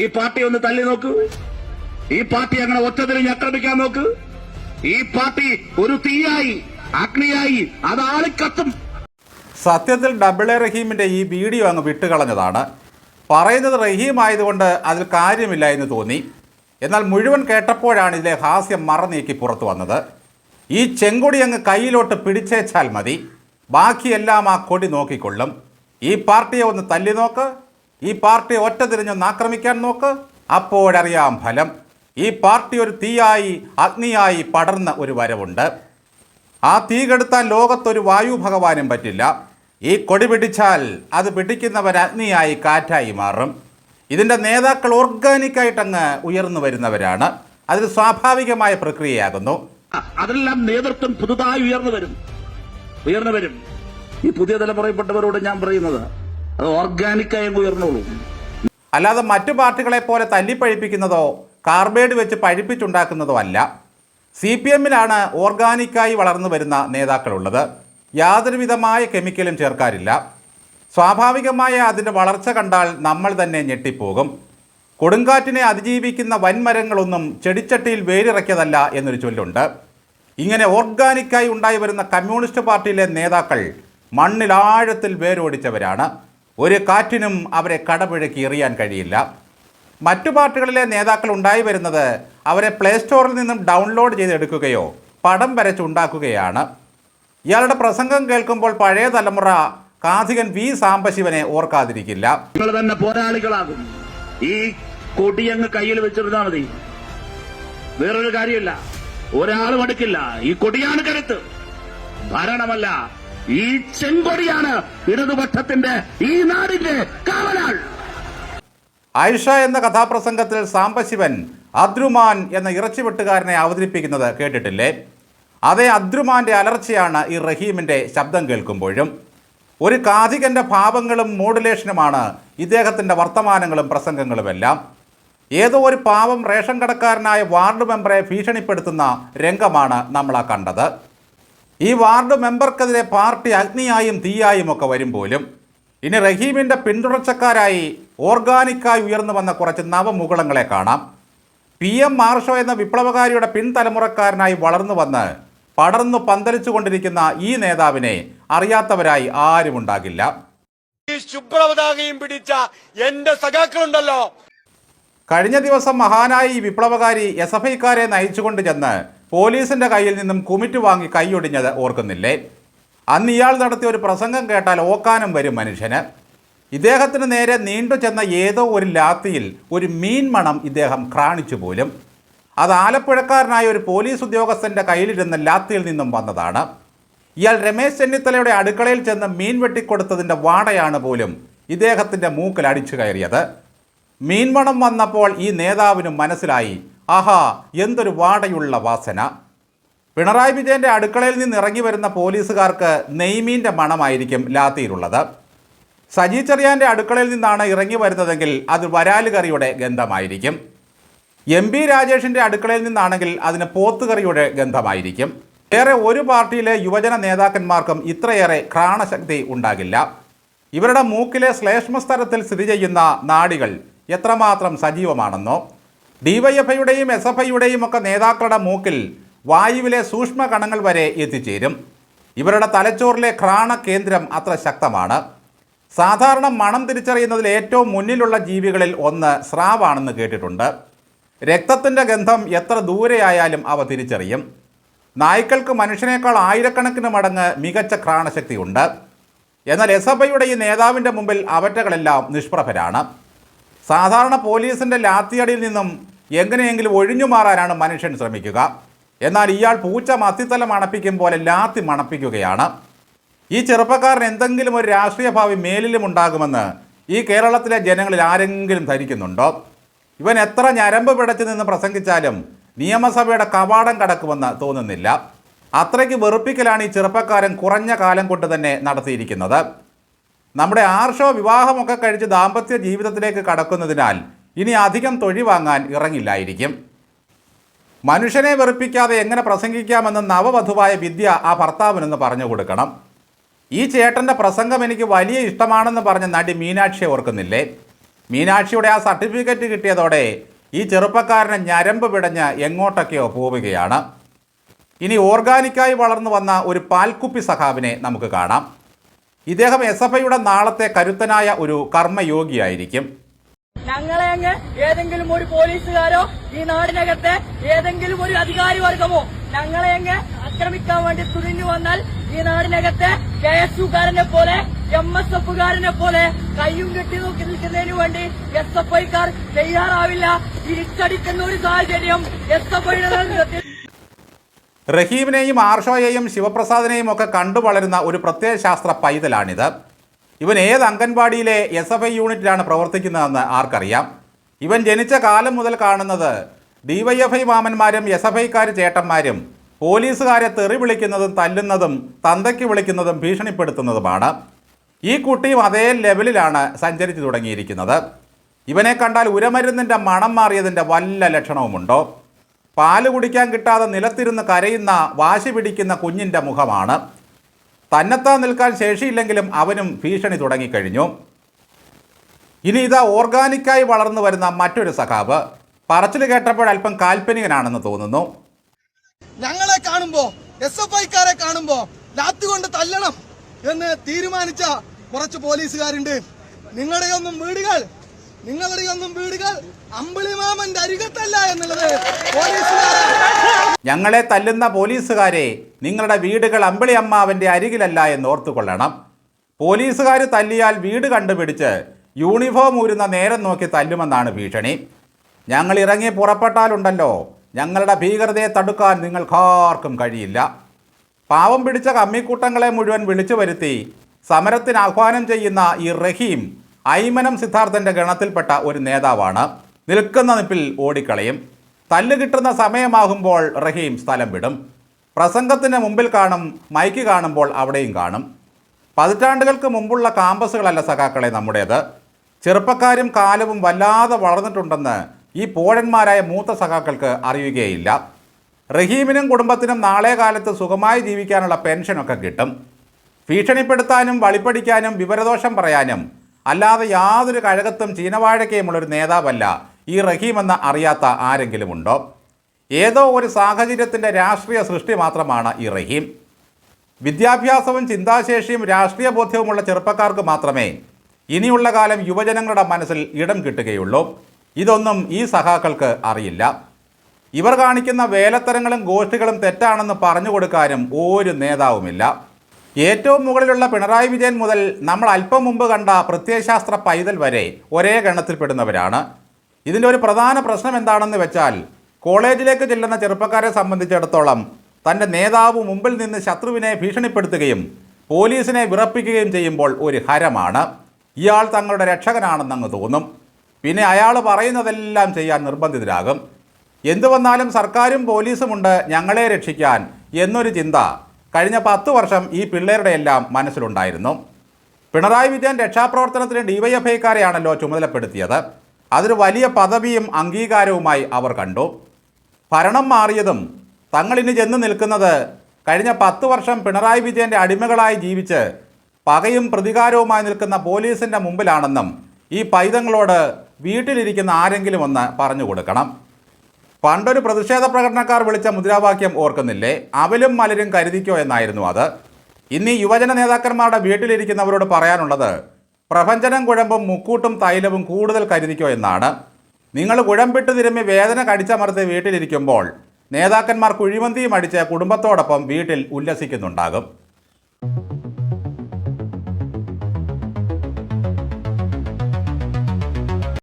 ഈ പാർട്ടി ഒന്ന് തള്ളി നോക്ക്. ഈ പാർട്ടി അങ്ങനെ ഒറ്റതിരിഞ്ഞ് ആക്രമിക്കാൻ നോക്ക്. ഈ പാർട്ടി ഒരു തീയായി അഗ്നിയായി അത് ആളിക്കത്തും. സത്യത്തിൽ ഡബിൾ എ റഹീമിൻ്റെ ഈ വീഡിയോ അങ്ങ് വിട്ടുകളഞ്ഞതാണ്. പറയുന്നത് റഹീം ആയതുകൊണ്ട് അതിൽ കാര്യമില്ല എന്ന് തോന്നി. എന്നാൽ മുഴുവൻ കേട്ടപ്പോഴാണ് ഇതിലെ ഹാസ്യം മറനീക്കി പുറത്തു വന്നത്. ഈ ചെങ്കൊടി അങ്ങ് കയ്യിലോട്ട് പിടിച്ചേച്ചാൽ മതി, ബാക്കിയെല്ലാം ആ കൊടി നോക്കിക്കൊള്ളും. ഈ പാർട്ടിയെ ഒന്ന് തല്ലി നോക്ക്, ഈ പാർട്ടിയെ ഒറ്റ തിരിഞ്ഞൊന്ന് ആക്രമിക്കാൻ നോക്ക്, അപ്പോഴറിയാം ഫലം. ഈ പാർട്ടി ഒരു തീയായി അഗ്നിയായി പടർന്ന ഒരു വരവുണ്ട്. ആ തീ കെടുത്താൻ ലോകത്തൊരു വായു ഭഗവാനും പറ്റില്ല. ഈ കൊടി പിടിച്ചാൽ അത് പിടിക്കുന്നവർ അഗ്നിയായി കാറ്റായി മാറും. ഇതിൻ്റെ നേതാക്കൾ ഓർഗാനിക്കായിട്ടങ്ങ് ഉയർന്നു വരുന്നവരാണ്. അതൊരു സ്വാഭാവികമായ പ്രക്രിയയാകുന്നു. അതെല്ലാം നേതൃത്വം പുതുതായി ഉയർന്നു വരും. ഈ പുതിയ തലമുറയിൽപ്പെട്ടവരോട് ഞാൻ പറയുന്നത് അത് ഓർഗാനിക്കായി ഉയർന്നോളൂ. അല്ലാതെ മറ്റു പാർട്ടികളെ പോലെ തല്ലിപ്പഴിപ്പിക്കുന്നതോ കാർബൈഡ് വെച്ച് പഴിപ്പിച്ചുണ്ടാക്കുന്നതോ അല്ല. CPM-ലാണ് ഓർഗാനിക്കായി വളർന്നു വരുന്ന നേതാക്കളുള്ളത്. യാതൊരുവിധമായ കെമിക്കലും ചേർക്കാറില്ല. സ്വാഭാവികമായ അതിൻ്റെ വളർച്ച കണ്ടാൽ നമ്മൾ തന്നെ ഞെട്ടിപ്പോകും. കൊടുങ്കാറ്റിനെ അതിജീവിക്കുന്ന വൻമരങ്ങളൊന്നും ചെടിച്ചട്ടിയിൽ വേരിറക്കിയതല്ല എന്നൊരു ചൊല്ലുണ്ട്. ഇങ്ങനെ ഓർഗാനിക്കായി ഉണ്ടായി വരുന്ന കമ്മ്യൂണിസ്റ്റ് പാർട്ടിയിലെ നേതാക്കൾ മണ്ണിൽ ആഴത്തിൽ വേരോടിച്ചവരാണ്. ഒരു കാറ്റിനും അവരെ കടപുഴക്കി എറിയാൻ കഴിയില്ല. മറ്റു പാർട്ടികളിലെ നേതാക്കൾ ഉണ്ടായി വരുന്നത് അവരെ പ്ലേ സ്റ്റോറിൽ നിന്നും ഡൗൺലോഡ് ചെയ്തെടുക്കുകയോ പടം വരച്ചുണ്ടാക്കുകയാണ്. ഇയാളുടെ പ്രസംഗം കേൾക്കുമ്പോൾ പഴയ തലമുറ കാഥികൻ V. സാംബശിവനെ ഓർക്കാതിരിക്കില്ല. നിങ്ങൾ തന്നെ പോരാളികളാകും. ഈ കൊടിയങ്ങ് കയ്യിൽ വെച്ചിരുന്നാൽ മതി, വേറൊരു കാര്യമില്ല. ഒരാളും അടുക്കില്ല. ഈ കൊടിയാണ് കരുത്ത്, ഭരണമല്ല. ഈ ചെങ്കൊടിയാണ് ഇടതുപക്ഷത്തിന്റെ ഈ നാടിന്റെ കാവലാൾ. ആയിഷ എന്ന കഥാപ്രസംഗത്തിൽ സാംബശിവൻ അദ്രുമാൻ എന്ന ഇറച്ചിവെട്ടുകാരനെ അവതരിപ്പിക്കുന്നത് കേട്ടിട്ടില്ലേ? അതേ അദ്രുമാൻ്റെ അലർച്ചയാണ് ഈ റഹീമിൻ്റെ ശബ്ദം കേൾക്കുമ്പോഴും. ഒരു കാഥികൻ്റെ ഭാവങ്ങളും മോഡുലേഷനുമാണ് ഇദ്ദേഹത്തിൻ്റെ വർത്തമാനങ്ങളും പ്രസംഗങ്ങളുമെല്ലാം. ഏതോ ഒരു പാവം റേഷൻ കടക്കാരനായ വാർഡ് മെമ്പറെ ഭീഷണിപ്പെടുത്തുന്ന രംഗമാണ് നമ്മൾ കണ്ടത്. ഈ വാർഡ് മെമ്പർക്കെതിരെ പാർട്ടി അഗ്നിയായും തീയായും ഒക്കെ വരും പോലും. ഇനി റഹീമിൻ്റെ പിന്തുടർച്ചക്കാരായി ഓർഗാനിക്കായി ഉയർന്നു വന്ന കുറച്ച് നവമുകുളങ്ങളെ കാണാം. PM മാർഷോ എന്ന വിപ്ലവകാരിയുടെ പിൻതലമുറക്കാരനായി വളർന്നു വന്ന് പടർന്നു പന്തലിച്ചു കൊണ്ടിരിക്കുന്ന ഈ നേതാവിനെ അറിയാത്തവരായി ആരുമുണ്ടാകില്ല. ഈ ശുഭ്രപതാകയും പിടിച്ച എന്റെ സഖാക്കളുണ്ടല്ലോ. കഴിഞ്ഞ ദിവസം മഹാനായ ഈ വിപ്ലവകാരി SFIക്കാരെ നയിച്ചുകൊണ്ട് ചെന്ന് പോലീസിന്റെ കയ്യിൽ നിന്നും കുമിറ്റ് വാങ്ങി കൈയൊടിഞ്ഞത് ഓർക്കുന്നില്ലേ? അന്ന് ഇയാൾ നടത്തിയ ഒരു പ്രസംഗം കേട്ടാൽ ഓക്കാനം വരും മനുഷ്യന്. ഇദ്ദേഹത്തിന് നേരെ നീണ്ടു ചെന്ന ഏതോ ഒരു ലാത്തിയിൽ ഒരു മീൻ മണം ഇദ്ദേഹം ഘ്രാണിച്ചു പോലും. അത് ആലപ്പുഴക്കാരനായ ഒരു പോലീസ് ഉദ്യോഗസ്ഥൻ്റെ കയ്യിലിരുന്ന ലാത്തിയിൽ നിന്നും വന്നതാണ്. ഇയാൾ രമേശ് ചെന്നിത്തലയുടെ അടുക്കളയിൽ ചെന്ന് മീൻ വെട്ടിക്കൊടുത്തതിൻ്റെ വാടയാണ് പോലും ഇദ്ദേഹത്തിൻ്റെ മൂക്കിൽ അടിച്ചു കയറിയത്. മീൻമണം വന്നപ്പോൾ ഈ നേതാവിനും മനസ്സിലായി, ആഹാ എന്തൊരു വാടയുള്ള വാസന. പിണറായി വിജയൻ്റെ അടുക്കളയിൽ നിന്ന് ഇറങ്ങി വരുന്ന പോലീസുകാർക്ക് നെയ്മീൻ്റെ മണമായിരിക്കും ലാത്തിയിലുള്ളത്. സജി ചെറിയാൻ്റെ അടുക്കളയിൽ നിന്നാണ് ഇറങ്ങി വരുന്നതെങ്കിൽ അത് വരാലുകറിയുടെ ഗന്ധമായിരിക്കും. MP രാജേഷിൻ്റെ അടുക്കളയിൽ നിന്നാണെങ്കിൽ അതിന് പോത്തുകറിയുടെ ഗന്ധമായിരിക്കും. വേറെ ഒരു പാർട്ടിയിലെ യുവജന നേതാക്കന്മാർക്കും ഇത്രയേറെ ഘ്രാണശക്തി ഉണ്ടാകില്ല. ഇവരുടെ മൂക്കിലെ ശ്ലേഷ്മസ്തരത്തിൽ സ്ഥിതി ചെയ്യുന്ന നാഡികൾ എത്രമാത്രം സജീവമാണെന്നോ. DYFIയുടെയും SFIയുടെയും ഒക്കെ നേതാക്കളുടെ മൂക്കിൽ വായുവിലെ സൂക്ഷ്മ കണങ്ങൾ വരെ എത്തിച്ചേരും. ഇവരുടെ തലച്ചോറിലെ ഘ്രാണ കേന്ദ്രം അത്ര ശക്തമാണ്. സാധാരണ മണം തിരിച്ചറിയുന്നതിൽ ഏറ്റവും മുന്നിലുള്ള ജീവികളിൽ ഒന്ന് സ്രാവാണെന്ന് കേട്ടിട്ടുണ്ട്. രക്തത്തിൻ്റെ ഗന്ധം എത്ര ദൂരെയായാലും അവ തിരിച്ചറിയും. നായ്ക്കൾക്ക് മനുഷ്യനേക്കാൾ ആയിരക്കണക്കിന് മടങ്ങ് മികച്ച ഘ്രാണശക്തിയുണ്ട്. എന്നാൽ SFIയുടെ ഈ നേതാവിൻ്റെ മുമ്പിൽ അവറ്റകളെല്ലാം നിഷ്പ്രഭരാണ്. സാധാരണ പോലീസിൻ്റെ ലാത്തിയടിയിൽ നിന്നും എങ്ങനെയെങ്കിലും ഒഴിഞ്ഞു മാറാനാണ് മനുഷ്യൻ ശ്രമിക്കുക. എന്നാൽ ഇയാൾ പൂച്ച മത്തിത്തല മണപ്പിക്കും പോലെ ലാത്തി മണപ്പിക്കുകയാണ്. ഈ ചെറുപ്പക്കാരൻ എന്തെങ്കിലും ഒരു രാഷ്ട്രീയ ഭാവി മേലിലും ഉണ്ടാകുമെന്ന് ഈ കേരളത്തിലെ ജനങ്ങളിൽ ആരെങ്കിലും ധരിക്കുന്നുണ്ടോ? ഇവൻ എത്ര ഞരമ്പ് പിടച്ചു നിന്ന് പ്രസംഗിച്ചാലും നിയമസഭയുടെ കവാടം കടക്കുമെന്ന് തോന്നുന്നില്ല. അത്രയ്ക്ക് വെറുപ്പിക്കലാണ് ഈ ചെറുപ്പക്കാരൻ കുറഞ്ഞ കാലം കൊണ്ട് തന്നെ നടത്തിയിരിക്കുന്നത്. നമ്മുടെ ആർഷോ വിവാഹമൊക്കെ കഴിച്ച് ദാമ്പത്യ ജീവിതത്തിലേക്ക് കടക്കുന്നതിനാൽ ഇനി അധികം തൊഴി വാങ്ങാൻ ഇറങ്ങില്ലായിരിക്കും. മനുഷ്യനെ വെറുപ്പിക്കാതെ എങ്ങനെ പ്രസംഗിക്കാമെന്ന് നവവധുവായ വിദ്യ ആ ഭർത്താവിനൊന്ന് പറഞ്ഞു കൊടുക്കണം. ഈ ചേട്ടൻ്റെ പ്രസംഗം എനിക്ക് വലിയ ഇഷ്ടമാണെന്ന് പറഞ്ഞ നടി മീനാക്ഷിയെ ഓർക്കുന്നില്ലേ? മീനാക്ഷിയുടെ ആ സർട്ടിഫിക്കറ്റ് കിട്ടിയതോടെ ഈ ചെറുപ്പക്കാരനെ ഞരമ്പ് പിടഞ്ഞ് എങ്ങോട്ടൊക്കെയോ പോവുകയാണ്. ഇനി ഓർഗാനിക്കായി വളർന്നു വന്ന ഒരു പാൽക്കുപ്പി സഖാവിനെ നമുക്ക് കാണാം. ഇദ്ദേഹം SFIയുടെ നാളത്തെ കരുത്തനായ ഒരു കർമ്മയോഗിയായിരിക്കും. ഞങ്ങളെ അങ്ങ് ഏതെങ്കിലും ഒരു പോലീസുകാരോ ഈ നാടിനകത്തെ ഏതെങ്കിലും ഒരു അധികാരി വർഗമോ ഞങ്ങളെ അങ്ങ് ആക്രമിക്കാൻ വേണ്ടി തുനിഞ്ഞു വന്നാൽ ഈ നാടിനകത്തെ KSUകാരനെ പോലെ MSFകാരനെ പോലെ കയ്യും കെട്ടി നോക്കി നിൽക്കുന്നതിന് വേണ്ടി SFIക്കാർ തയ്യാറാവില്ല. തിരിച്ചടിക്കുന്ന ഒരു സാഹചര്യം SFIയുടെ നേതൃത്വത്തിൽ. റഹീമിനെയും ആർഷോയെയും ശിവപ്രസാദിനെയും ഒക്കെ കണ്ടു വളരുന്ന ഒരു പ്രത്യയശാസ്ത്ര പൈതലാണിത്. ഇവൻ ഏത് അംഗൻവാടിയിലെ SFI യൂണിറ്റിലാണ് പ്രവർത്തിക്കുന്നതെന്ന് ആർക്കറിയാം. ഇവൻ ജനിച്ച കാലം മുതൽ കാണുന്നത് DYFI മാമന്മാരും SFIക്കാർ ചേട്ടന്മാരും പോലീസുകാരെ തെറി വിളിക്കുന്നതും തല്ലുന്നതും തന്തയ്ക്ക് വിളിക്കുന്നതും ഭീഷണിപ്പെടുത്തുന്നതുമാണ്. ഈ കുട്ടിയും അതേ ലെവലിലാണ് സഞ്ചരിച്ചു തുടങ്ങിയിരിക്കുന്നത്. ഇവനെ കണ്ടാൽ ഉരമരുന്നിൻ്റെ മണം മാറിയതിൻ്റെ വല്ല ലക്ഷണവുമുണ്ടോ? പാല് കുടിക്കാൻ കിട്ടാതെ നിലത്തിരുന്ന് കരയുന്ന വാശി പിടിക്കുന്ന കുഞ്ഞിൻ്റെ മുഖമാണ്. തന്നെത്താൻ നിൽക്കാൻ ശേഷിയില്ലെങ്കിലും അവനും ഭീഷണി തുടങ്ങിക്കഴിഞ്ഞു. ഇനി ഇതാ ഓർഗാനിക്കായി വളർന്നു വരുന്ന മറ്റൊരു സഖാവ്. പറച്ചിൽ കേട്ടപ്പോൾ അല്പം കാൽപ്പനികനാണെന്ന് തോന്നുന്നു. ഞങ്ങളെ കാണുമ്പോ SFIക്കാരെ കാണുമ്പോ ലാത്തുകൊണ്ട് തല്ലണം എന്ന് തീരുമാനിച്ച കുറച്ച് പോലീസുകാരുണ്ട്. നിങ്ങളുടെയൊന്നും വീടുകൾ അമ്പിളിമാമന്റെ അരികത്തല്ല എന്നുള്ളത് ഞങ്ങളെ തല്ലുന്ന പോലീസുകാരെ നിങ്ങളുടെ വീടുകൾ അമ്പിളി അമ്മാവന്റെ അരികിലല്ല എന്ന് ഓർത്തുകൊള്ളണം. പോലീസുകാർ തല്ലിയാൽ വീട് കണ്ടുപിടിച്ച് യൂണിഫോം ഊരുന്ന നേരം നോക്കി തല്ലുമെന്നാണ് ഭീഷണി. ഞങ്ങൾ ഇറങ്ങി പുറപ്പെട്ടാലുണ്ടല്ലോ ഞങ്ങളുടെ ഭീകരതയെ തടുക്കാൻ നിങ്ങൾക്കാർക്കും കഴിയില്ല. പാവം പിടിച്ച കമ്മിക്കൂട്ടങ്ങളെ മുഴുവൻ വിളിച്ചു വരുത്തി സമരത്തിന് ആഹ്വാനം ചെയ്യുന്ന ഈ റഹീം ഐമനം സിദ്ധാർത്ഥൻ്റെ ഗണത്തിൽപ്പെട്ട ഒരു നേതാവാണ്. നിൽക്കുന്ന നിപ്പിൽ ഓടിക്കളയും. തല്ല് കിട്ടുന്ന സമയമാകുമ്പോൾ റഹീം സ്ഥലം വിടും. പ്രസംഗത്തിന് മുമ്പിൽ കാണും, മൈക്ക് കാണുമ്പോൾ അവിടെയും കാണും. പതിറ്റാണ്ടുകൾക്ക് മുമ്പുള്ള കാമ്പസുകളല്ല സഖാക്കളെ നമ്മുടേത്. ചെറുപ്പക്കാരും കാലവും വല്ലാതെ വളർന്നിട്ടുണ്ടെന്ന് ഈ പോഴന്മാരായ മൂത്ത സഖാക്കൾക്ക് അറിയുകയില്ല. റഹീമിനും കുടുംബത്തിനും നാളെ കാലത്ത് സുഖമായി ജീവിക്കാനുള്ള പെൻഷനൊക്കെ കിട്ടും. ഭീഷണിപ്പെടുത്താനും വളിപ്പടിക്കാനും വിവരദോഷം പറയാനും അല്ലാതെ യാതൊരു കഴകത്തും ചീനവാഴക്കയുമുള്ളൊരു നേതാവല്ല ഈ റഹീം എന്ന് അറിയാത്ത ആരെങ്കിലും ഉണ്ടോ? ഏതോ ഒരു സാഹചര്യത്തിൻ്റെ രാഷ്ട്രീയ സൃഷ്ടി മാത്രമാണ് ഈ റഹീം. വിദ്യാഭ്യാസവും ചിന്താശേഷിയും രാഷ്ട്രീയ ബോധ്യവുമുള്ള ചെറുപ്പക്കാർക്ക് മാത്രമേ ഇനിയുള്ള കാലം യുവജനങ്ങളുടെ മനസ്സിൽ ഇടം കിട്ടുകയുള്ളൂ. ഇതൊന്നും ഈ സഖാക്കൾക്ക് അറിയില്ല. ഇവർ കാണിക്കുന്ന വേലത്തരങ്ങളും ഗോഷ്ഠികളും തെറ്റാണെന്ന് പറഞ്ഞു കൊടുക്കാനും ഒരു നേതാവുമില്ല. ഏറ്റവും മുകളിലുള്ള പിണറായി വിജയൻ മുതൽ നമ്മൾ അല്പം മുമ്പ് കണ്ട പ്രത്യയശാസ്ത്ര പൈതൽ വരെ ഒരേ ഗണത്തിൽപ്പെടുന്നവരാണ്. ഇതിൻ്റെ ഒരു പ്രധാന പ്രശ്നം എന്താണെന്ന് വെച്ചാൽ കോളേജിലേക്ക് ചെല്ലുന്ന ചെറുപ്പക്കാരെ സംബന്ധിച്ചിടത്തോളം തൻ്റെ നേതാവ് മുമ്പിൽ നിന്ന് ശത്രുവിനെ ഭീഷണിപ്പെടുത്തുകയും പോലീസിനെ വിറപ്പിക്കുകയും ചെയ്യുമ്പോൾ ഒരു ഹരമാണ്. ഇയാൾ തങ്ങളുടെ രക്ഷകനാണെന്നങ്ങ് തോന്നും. പിന്നെ അയാൾ പറയുന്നതെല്ലാം ചെയ്യാൻ നിർബന്ധിതരാകും. എന്തു വന്നാലും സർക്കാരും പോലീസുമുണ്ട് ഞങ്ങളെ രക്ഷിക്കാൻ എന്നൊരു ചിന്ത കഴിഞ്ഞ 10 വർഷം ഈ പിള്ളേരുടെ എല്ലാം മനസ്സിലുണ്ടായിരുന്നു. പിണറായി വിജയൻ രക്ഷാപ്രവർത്തനത്തിന് DYFIക്കാരെയാണല്ലോ ചുമതലപ്പെടുത്തിയത്. അതൊരു വലിയ പദവിയും അംഗീകാരവുമായി അവർ കണ്ടു. ഭരണം മാറിയതും തങ്ങളിനി ചെന്ന് നിൽക്കുന്നത് കഴിഞ്ഞ 10 വർഷം പിണറായി വിജയൻ്റെ അടിമകളായി ജീവിച്ച് പകയും പ്രതികാരവുമായി നിൽക്കുന്ന പോലീസിൻ്റെ മുമ്പിലാണെന്നും ഈ പൈതങ്ങളോട് വീട്ടിലിരിക്കുന്ന ആരെങ്കിലും ഒന്ന് പറഞ്ഞു കൊടുക്കണം. പണ്ടൊരു പ്രതിഷേധ പ്രകടനക്കാർ വിളിച്ച മുദ്രാവാക്യം ഓർക്കുന്നില്ലേ? അവലും മലരും കരുതിക്കോ എന്നായിരുന്നു അത്. ഇന്ന് ഈ യുവജന നേതാക്കന്മാരുടെ വീട്ടിലിരിക്കുന്നവരോട് പറയാനുള്ളത് പ്രപഞ്ചനം കുഴമ്പും മുക്കൂട്ടും തൈലവും കൂടുതൽ കരുതിക്കോ എന്നാണ്. നിങ്ങൾ കുഴമ്പിട്ട് തിരുമ്മി വേദന കടിച്ചമർത്തി വീട്ടിലിരിക്കുമ്പോൾ നേതാക്കന്മാർ കുഴിമന്തിയും അടിച്ച് കുടുംബത്തോടൊപ്പം വീട്ടിൽ ഉല്ലസിക്കുന്നുണ്ടാകും.